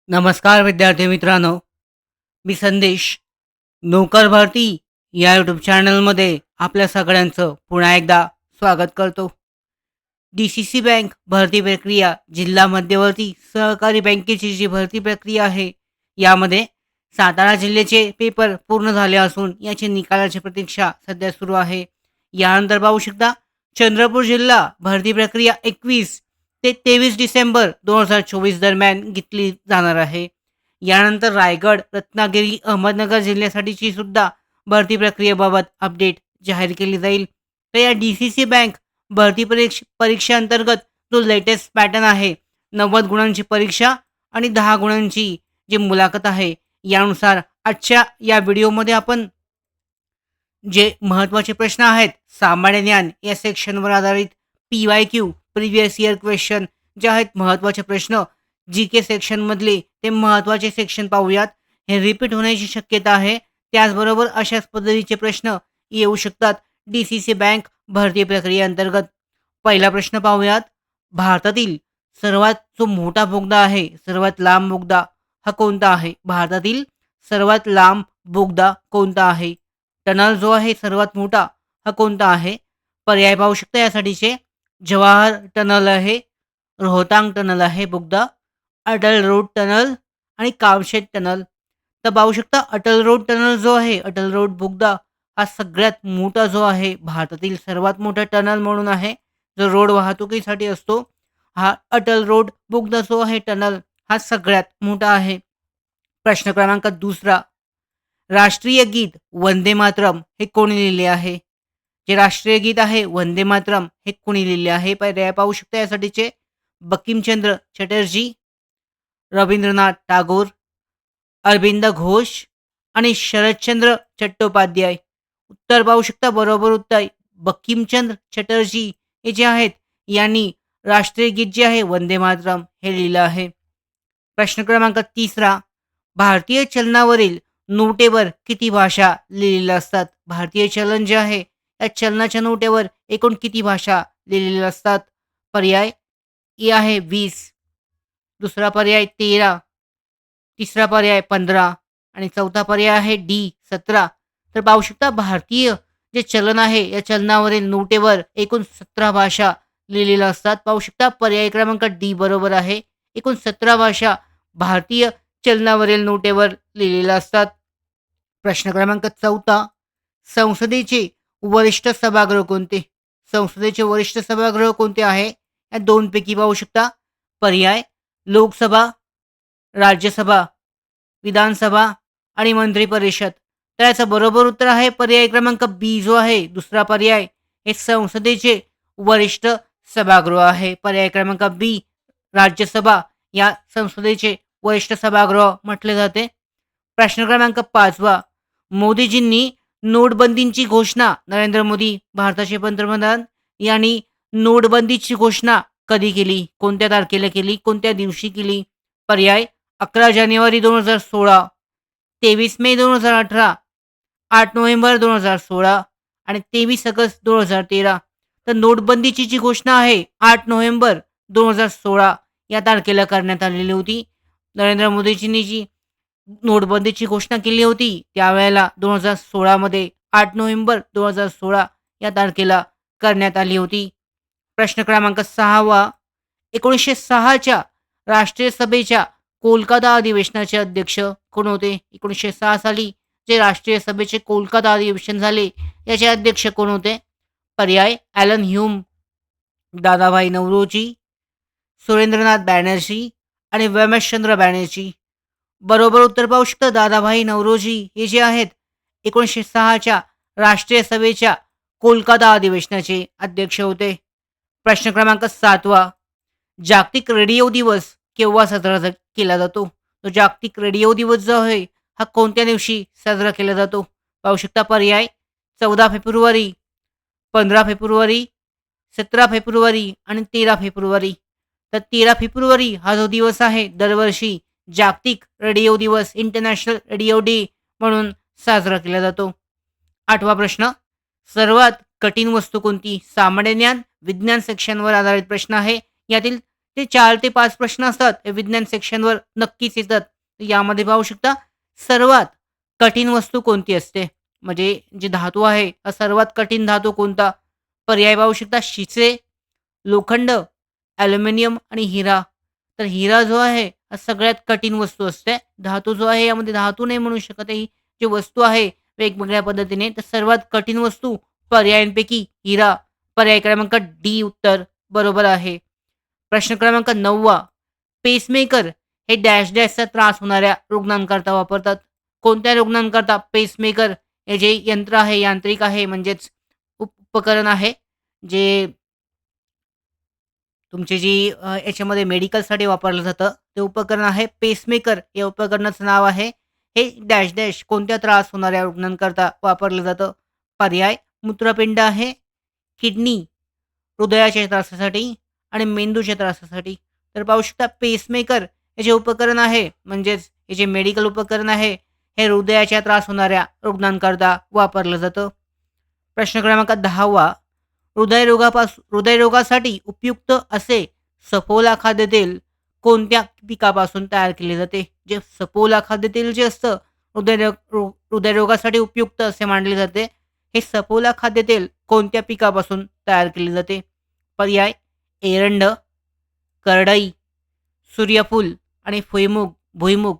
नमस्कार विद्यार्थी मित्रांनो, मी संदेश. नोकर भरती या यूट्यूब चॅनलमध्ये आपल्या सगळ्यांचं पुन्हा एकदा स्वागत करतो. डी-सी-सी बँक भरती प्रक्रिया, जिल्हा मध्यवर्ती सहकारी बँकेची जी भरती प्रक्रिया आहे, यामध्ये सातारा जिल्ह्याचे पेपर पूर्ण झाले असून याची निकालाची प्रतीक्षा सध्या सुरू आहे. यानंतर पाहू शकता, चंद्रपूर जिल्हा भरती प्रक्रिया 21 ते 23 डिसेंबर 2024 दरम्यान घेतली जाणार आहे. यानंतर रायगड, रत्नागिरी, अहमदनगर जिल्ह्यासाठीची सुद्धा भरती प्रक्रियेबाबत अपडेट जाहीर केली जाईल. तर या डी-सी-सी बँक भरती परीक्षेअंतर्गत जो लेटेस्ट पॅटर्न आहे, 90 गुणांची परीक्षा आणि 10 गुणांची जी मुलाखत आहे, यानुसार आजच्या या व्हिडिओमध्ये आपण जे महत्त्वाचे प्रश्न आहेत, सामान्य ज्ञान या सेक्शनवर आधारित पी-वाय-क्यू प्रिव्हियस इयर क्वेश्चन जे आहेत महत्त्वाचे प्रश्न, जी-के सेक्शनमधले ते महत्त्वाचे सेक्शन पाहूयात. हे रिपीट होण्याची शक्यता आहे. त्याचबरोबर अशाच पद्धतीचे प्रश्न येऊ शकतात डी-सी-सी बँक भरती प्रक्रियेअंतर्गत. पहिला प्रश्न पाहूयात. भारतातील सर्वात जो मोठा बोगदा आहे, सर्वात लांब बोगदा हा कोणता आहे? भारतातील सर्वात लांब बोगदा कोणता आहे? टनल जो आहे सर्वात मोठा हा कोणता आहे? पर्याय पाहू शकता यासाठीचे. जवाहर टनल आहे, रोहतांग टनल आहे बोगदा, अटल रोड टनल आणि कावशेत टनल. तर पाहू शकता अटल रोड टनल जो आहे, अटल रोड बोगदा हा सगळ्यात मोठा जो आहे, भारतातील सर्वात मोठा टनल म्हणून आहे, जो रोड वाहतुकीसाठी असतो. हा अटल रोड बोगदा जो आहे टनल हा सगळ्यात मोठा आहे. प्रश्न क्रमांक दुसरा. राष्ट्रीय गीत वंदे मातरम हे कोणी लिहिले आहे? जे राष्ट्रीय गीत आहे वंदे मातरम हे कोणी लिहिले आहे? पर्याय पाहू शकता यासाठीचे. बंकिमचंद्र चटर्जी, रवींद्रनाथ टागोर, अरविंद घोष आणि शरदचंद्र चट्टोपाध्याय. उत्तर पाहू शकता. बरोबर उत्तर बंकिमचंद्र चटर्जी हे जे आहेत, यांनी राष्ट्रीय गीत जे आहे वंदे मातरम हे लिहिलं आहे. प्रश्न क्रमांक तिसरा. भारतीय चलनावरील नोटेवर किती भाषा लिहिलेल्या असतात? भारतीय चलन जे आहे, या चलनाच्या नोटेवर एकूण किती भाषा लिहिलेल्या असतात? पर्याय ए आहे 20, दुसरा पर्याय 13, तिसरा पर्याय 15 आणि चौथा पर्याय आहे डी 17. तर पाहू शकता भारतीय जे चलन आहे, या चलनावरील नोटेवर एकूण 17 भाषा लिहिलेल्या असतात. पाहू शकता पर्याय क्रमांक डी बरोबर आहे. एकूण 17 भाषा भारतीय चलनावरील नोटेवर लिहिलेल्या असतात. प्रश्न क्रमांक चौथा. संसदेचे वरिष्ठ सभागृह कोणते? संसदेचे वरिष्ठ सभागृह कोणते आहे? या दोनपैकी पाहू शकता. पर्याय लोकसभा, राज्यसभा, विधानसभा आणि मंत्रिपरिषद. तर याचं बरोबर उत्तर आहे पर्याय क्रमांक बी जो आहे, दुसरा पर्याय, हे संसदेचे वरिष्ठ सभागृह आहे. पर्याय क्रमांक बी, राज्यसभा या संसदेचे वरिष्ठ सभागृह म्हटले जाते. प्रश्न क्रमांक 5वा. मोदीजींनी नोटबंदीची घोषणा, नरेंद्र मोदी भारताचे पंतप्रधान यांनी नोटबंदीची घोषणा कधी केली? कोणत्या तारखेला केली? कोणत्या दिवशी केली? पर्याय 11 जानेवारी 2016, 23 मे 2018, 8 नोव्हेंबर 2016 आणि 23 ऑगस्ट 2013. तर नोटबंदीची जी घोषणा आहे 8 नोव्हेंबर 2016 या तारखेला करण्यात आलेली होती. नरेंद्र मोदीजींनी जी नोटबंदीची घोषणा केली होती, त्यावेळेला 2016 मध्ये 8 नोव्हेंबर 2016 या तारखेला करण्यात आली होती. प्रश्न क्रमांक 6वा. 1906च्या राष्ट्रीय सभेच्या कोलकाता अधिवेशनाचे अध्यक्ष कोण होते? 1906 साली जे राष्ट्रीय सभेचे कोलकाता अधिवेशन झाले, याचे अध्यक्ष कोण होते? पर्याय ॲलन ह्यूम, दादाभाई नौरोजी, सुरेंद्रनाथ बॅनर्जी आणि व्योमेशचंद्र बॅनर्जी. बरोबर उत्तर पाहू शकता. दादाभाई नौरोजी हे जे आहेत 1906च्या राष्ट्रीय सभेच्या कोलकाता अधिवेशनाचे अध्यक्ष होते. प्रश्न क्रमांक 7वा. जागतिक रेडिओ दिवस केव्हा साजरा केला जातो? तो जागतिक रेडिओ दिवस जो आहे, हा कोणत्या दिवशी साजरा केला जातो? पाहू शकता पर्याय 14 फेब्रुवारी, 15 फेब्रुवारी, 17 फेब्रुवारी आणि 13 फेब्रुवारी. तर 13 फेब्रुवारी हा जो दिवस आहे, दरवर्षी जागतिक रेडिओ दिवस, इंटरनॅशनल रेडिओ डे म्हणून साजरा केला जातो. 8वा प्रश्न. सर्वात कठीण वस्तू कोणती? सामान्य ज्ञान, विज्ञान सेक्शनवर आधारित प्रश्न आहे. यातील ते 4 ते 5 प्रश्न असतात. हे विज्ञान सेक्शनवर नक्कीच येतात. तर यामध्ये पाहू शकता सर्वात कठीण वस्तू कोणती असते? म्हणजे जे धातू आहे, हा सर्वात कठीण धातू कोणता? पर्याय पाहू शकता शिसे, लोखंड, ॲल्युमिनियम आणि हिरा. तर हिरा जो आहे, हा सगळ्यात कठीण वस्तू असते. धातू जो आहे, यामध्ये धातू नाही म्हणू शकत आहे. ही जी वस्तू आहे वेगवेगळ्या पद्धतीने, तर सर्वात कठीण वस्तू पर्यायांपैकी हिरा. पर्याय क्रमांक डी उत्तर बरोबर आहे. प्रश्न क्रमांक 9 पेसमेकर हे डॅश डॅशचा त्रास होणाऱ्या रुग्णांकरता वापरतात. कोणत्या रुग्णांकरता पेसमेकर हे जे यंत्र आहे, यांत्रिक आहे म्हणजेच उपकरण आहे, जे तुमची जी याच्यामध्ये मेडिकलसाठी वापरलं जातं, ते उपकरण आहे पेसमेकर. या उपकरणाचं नाव आहे. हे डॅश डॅश कोणत्या त्रास होणाऱ्या रुग्णांकरता वापरलं जातं? पर्याय मूत्रपिंड आहे, किडनी, हृदयाच्या त्रासासाठी आणि मेंदूच्या त्रासासाठी. तर पाहू शकता पेसमेकर हे जे उपकरण आहे, म्हणजेच हे जे मेडिकल उपकरण आहे, हे हृदयाच्या त्रास होणाऱ्या रुग्णांकरता वापरलं जातं. प्रश्न क्रमांक 10 हृदयरोगासाठी उपयुक्त असे सफोला खाद्यतेल कोणत्या पिकापासून तयार केले जाते? जे सफोला खाद्यतेल जे असतं हृदयरोगासाठी उपयुक्त असे मानले जाते. हे सफोला खाद्यतेल कोणत्या पिकापासून तयार केले जाते? पर्याय एरंड, करडई, सूर्यफूल आणि भुईमूग.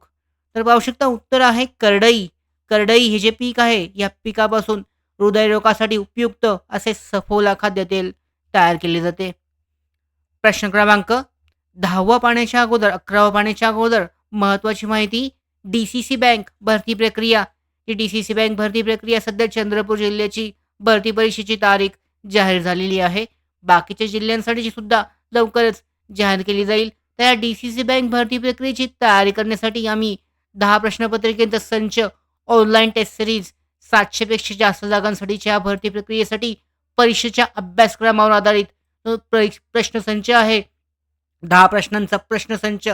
तर पाहू शकता उत्तर आहे करडई. करडई हे जे पीक आहे, या पिकापासून हृदयरोगासाठी उपयुक्त असे सफोला खाद्यतेल तयार केले जाते. प्रश्न क्रमांक 10 पाण्याच्या अगोदर 11 पाण्याच्या अगोदर महत्त्वाची माहिती. डी-सी-सी बँक भरती प्रक्रिया. ही डी-सी-सी बँक भरती प्रक्रिया सध्या चंद्रपूर जिल्ह्याची भरती परीक्षेची तारीख जाहीर झालेली आहे. बाकीच्या जिल्ह्यांसाठीची सुद्धा लवकरच जाहीर केली जाईल. तर या डी-सी-सी बँक भरती प्रक्रियेची तयारी करण्यासाठी आम्ही 10 प्रश्नपत्रिकेचा संच, ऑनलाईन टेस्ट सीरीज, 700 पेक्षा जास्त जागांसाठीच्या या भरती प्रक्रियेसाठी परीक्षेच्या अभ्यासक्रमावर आधारित प्रश्नसंच आहे. 10 प्रश्नांचा प्रश्नसंच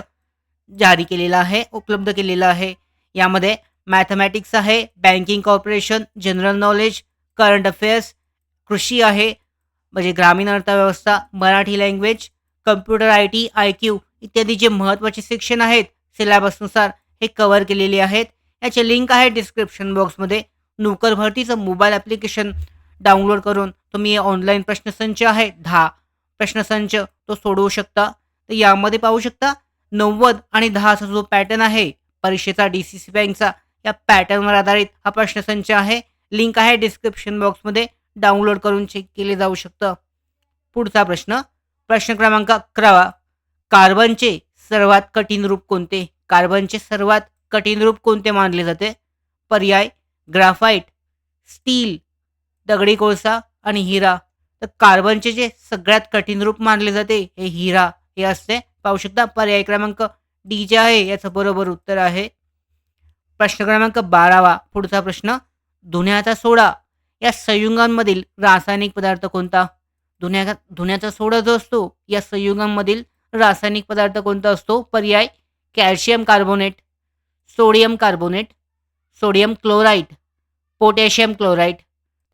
जारी केलेला आहे, उपलब्ध केलेला आहे. यामध्ये मॅथमॅटिक्स आहे, banking corporation, general knowledge, current affairs, कृषी आहे, म्हणजे ग्रामीण अर्थव्यवस्था, Marathi language, computer IT, IQ इत्यादी जे महत्त्वाचे सेक्शन आहेत सिलेबसनुसार हे कव्हर केलेले आहेत. याचे लिंक आहे डिस्क्रिप्शन बॉक्समध्ये. नोकर भरतीचं मोबाईल ॲप्लिकेशन डाउनलोड करून तुम्ही ऑनलाईन प्रश्नसंच आहे 10 प्रश्नसंच तो सोडवू शकता. तर यामध्ये पाहू शकता 90 आणि 10चा जो पॅटर्न आहे परीक्षेचा डी-सी-सी बँकचा, या पॅटर्नवर आधारित हा प्रश्नसंच आहे. लिंक आहे डिस्क्रिप्शन बॉक्समध्ये, डाउनलोड करून चेक केले जाऊ शकतं. पुढचा प्रश्न, प्रश्न क्रमांक 11 कार्बनचे सर्वात कठीण रूप कोणते? कार्बनचे सर्वात कठीण रूप कोणते मानले जाते? पर्याय ग्राफाईट, स्टील, दगडी कोळसा आणि हिरा. तर कार्बनचे जे सगळ्यात कठीण रूप मानले जाते हे हिरा हे असते. पाहू शकता पर्याय क्रमांक डी जे आहे याचं बरोबर उत्तर आहे. प्रश्न क्रमांक 12 पुढचा प्रश्न, धुण्याचा सोडा या संयुगांमधील रासायनिक पदार्थ कोणता? धुण्याचा सोडा जो असतो या संयुगांमधील रासायनिक पदार्थ कोणता असतो? पर्याय calcium carbonate, sodium carbonate, sodium chloride, potassium chloride.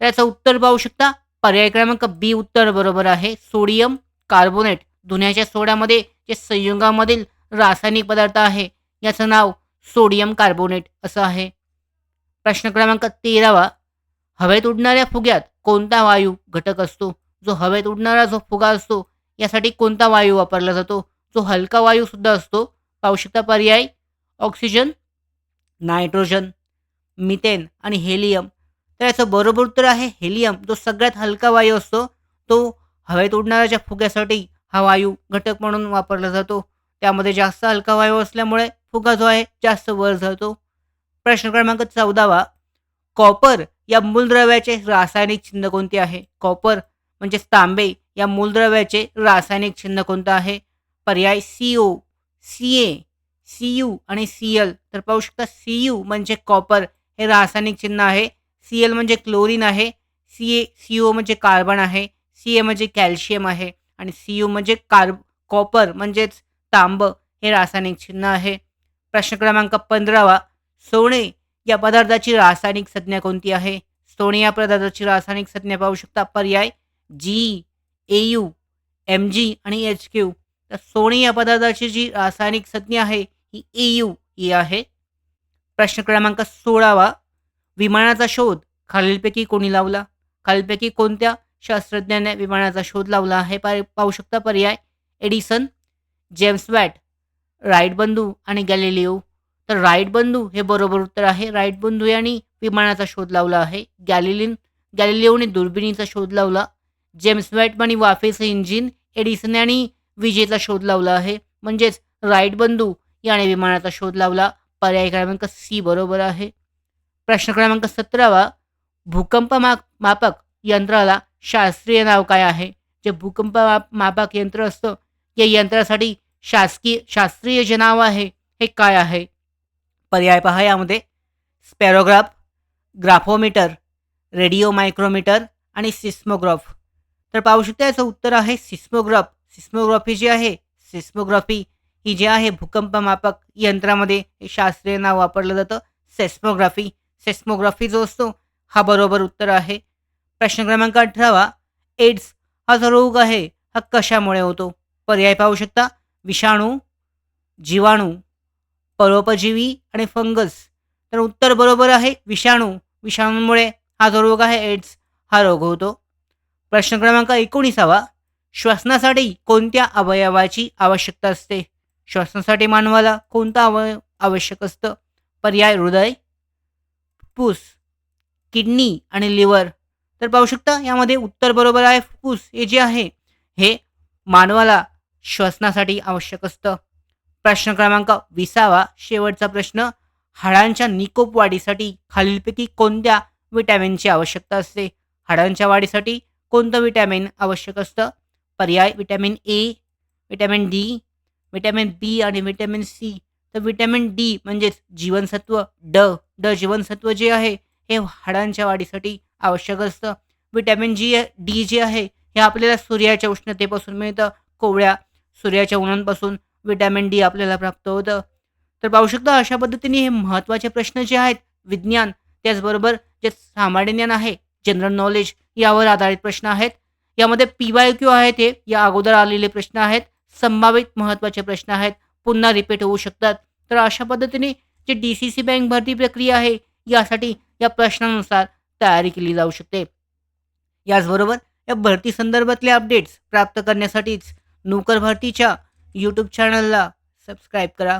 तर याचं उत्तर पाहू शकता पर्याय क्रमांक बी उत्तर बरोबर आहे. सोडियम कार्बोनेट धुण्याच्या सोड्यामध्ये जे संयुगामधील रासायनिक पदार्थ आहे याचं नाव सोडियम कार्बोनेट असं आहे. प्रश्न क्रमांक 13 हवेत उडणाऱ्या फुग्यात कोणता वायू घटक असतो? जो हवेत उडणारा जो फुगा असतो यासाठी कोणता वायू वापरला जातो? जो हलका वायू सुद्धा असतो. पाहू शकता पर्याय ऑक्सिजन, नायट्रोजन, मिथेन आणि हेलियम. तर याचं बरोबर उत्तर आहे हेलियम. जो सगळ्यात हलका वायू असतो तो हवेत उडणाऱ्या ज्या फुग्यासाठी हा वायू घटक म्हणून वापरला जातो. त्यामध्ये जास्त हलका वायू असल्यामुळे फुगा जो आहे जास्त वर जातो. प्रश्न क्रमांक 14 कॉपर या मूलद्रव्याचे रासायनिक चिन्ह कोणते आहे? कॉपर म्हणजे तांबे या मूलद्रव्याचे रासायनिक चिन्ह कोणतं आहे? पर्याय CO, CA, CU आणि CL. तर पाहू शकता CU म्हणजे कॉपर हे रासायनिक चिन्ह आहे. CL म्हणजे क्लोरीन आहे. CO म्हणजे कार्बन आहे. CA म्हणजे कॅल्शियम आहे आणि CU म्हणजे कॉपर म्हणजेच तांब हे रासायनिक चिन्ह आहे. प्रश्न क्रमांक 15 सोने या पदार्थाची रासायनिक संज्ञा कोणती आहे? सोने या पदार्थाची रासायनिक संज्ञा पाहू शकता पर्याय G, AU, Mg आणि HQ. तर सोने या पदार्थाची जी रासायनिक संज्ञा आहे ही AU ही आहे. प्रश्न क्रमांक 16वा, विमानाचा शोध खालीलपैकी कोणी लावला? खालीलपैकी कोणत्या शास्त्रज्ञाने विमानाचा शोध लावला आहे? पाहू शकता पर्याय: एडिसन, जेम्स वॅट, राईट बंधू आणि गॅलिलिओ. तर राईट बंधू हे बरोबर उत्तर आहे. राईट बंधू यांनी विमानाचा शोध लावला आहे. गॅलिलिओने दुर्बिणीचा शोध लावला. जेम्स वॅटने वाफेचे इंजिन, एडिसन यांनी विजेचा शोध लावला आहे. म्हणजेच राईट बंधू याने विमानाचा शोध लावला. पर्याय क्रमांक सी बरोबर आहे. प्रश्न क्रमांक 17वा, भूकंप मापक यंत्राला शास्त्रीय नाव काय आहे? जे भूकंप मापक यंत्र असतं या यंत्रासाठी शास्त्रीय जे नाव आहे हे काय आहे? पर्याय पहा यामध्ये: स्पॅरोग्राफ, ग्राफोमीटर, रेडिओ मायक्रोमीटर आणि सिस्मोग्राफ. तर पाहू शकता याचं उत्तर आहे सिस्मोग्राफ. सिस्मोग्राफी जी आहे, सिस्मोग्राफी ही जी आहे भूकंप मापक यंत्रामध्ये हे शास्त्रीय नाव वापरलं जातं सेस्मोग्राफी. सेस्मोग्राफी जो असतो हा बरोबर उत्तर आहे. प्रश्न क्रमांक 18वा, एड्स हा जो रोग आहे हा कशामुळे होतो? पर्याय पाहू शकता: विषाणू, जीवाणू, परोपजीवी आणि फंगस. तर उत्तर बरोबर आहे विषाणू. विषाणूंमुळे हा जो रोग आहे एड्स हा रोग होतो. प्रश्न क्रमांक 19वा, श्वसनासाठी कोणत्या अवयवाची आवश्यकता असते? श्वसनासाठी मानवाला कोणता अवयव आवश्यक असतं? पर्याय: हृदय, फुफ्फुस, किडनी आणि लिव्हर. तर पाहू शकता यामध्ये उत्तर बरोबर आहे फुफ्फुस. हे जे आहे हे मानवाला श्वसनासाठी आवश्यक असतं. प्रश्न क्रमांक 20वा, शेवटचा प्रश्न, हाडांच्या निकोप वाढीसाठी खालीलपैकी कोणत्या विटॅमिनची आवश्यकता असते? हाडांच्या वाढीसाठी कोणतं विटॅमिन आवश्यक असतं? पर्याय: vitamin A, vitamin D, vitamin B आणि विटॅमिन सी. तर विटॅमिन डी म्हणजेच जीवनसत्व ड जीवनसत्व जे आहे हे हाडांच्या वाढीसाठी आवश्यक असतं. विटॅमिन डी जे आहे हे आपल्याला सूर्याच्या उष्णतेपासून मिळतं. कोवळ्या सूर्याच्या उन्हापासून विटॅमिन डी आपल्याला प्राप्त होतं. तर पाहू शकता अशा पद्धतीने हे महत्त्वाचे प्रश्न जे आहेत विज्ञान, त्याचबरोबर जे सामान्य ज्ञान आहे, जनरल नॉलेज यावर आधारित प्रश्न आहेत. यामध्ये PYQ आहेत हे या अगोदर आलेले प्रश्न आहेत. संभावित महत्त्वाचे प्रश्न आहेत. पुन्हा रिपीट होऊ शकतात. तर अशा पद्धतीने जे DCC बँक भरती प्रक्रिया आहे यासाठी या प्रश्नानुसार तयारी केली जाऊ शकते. याचबरोबर या भरती संदर्भातले अपडेट्स प्राप्त करण्यासाठीच नोकर भरतीच्या यूट्यूब चॅनलला सबस्क्राईब करा.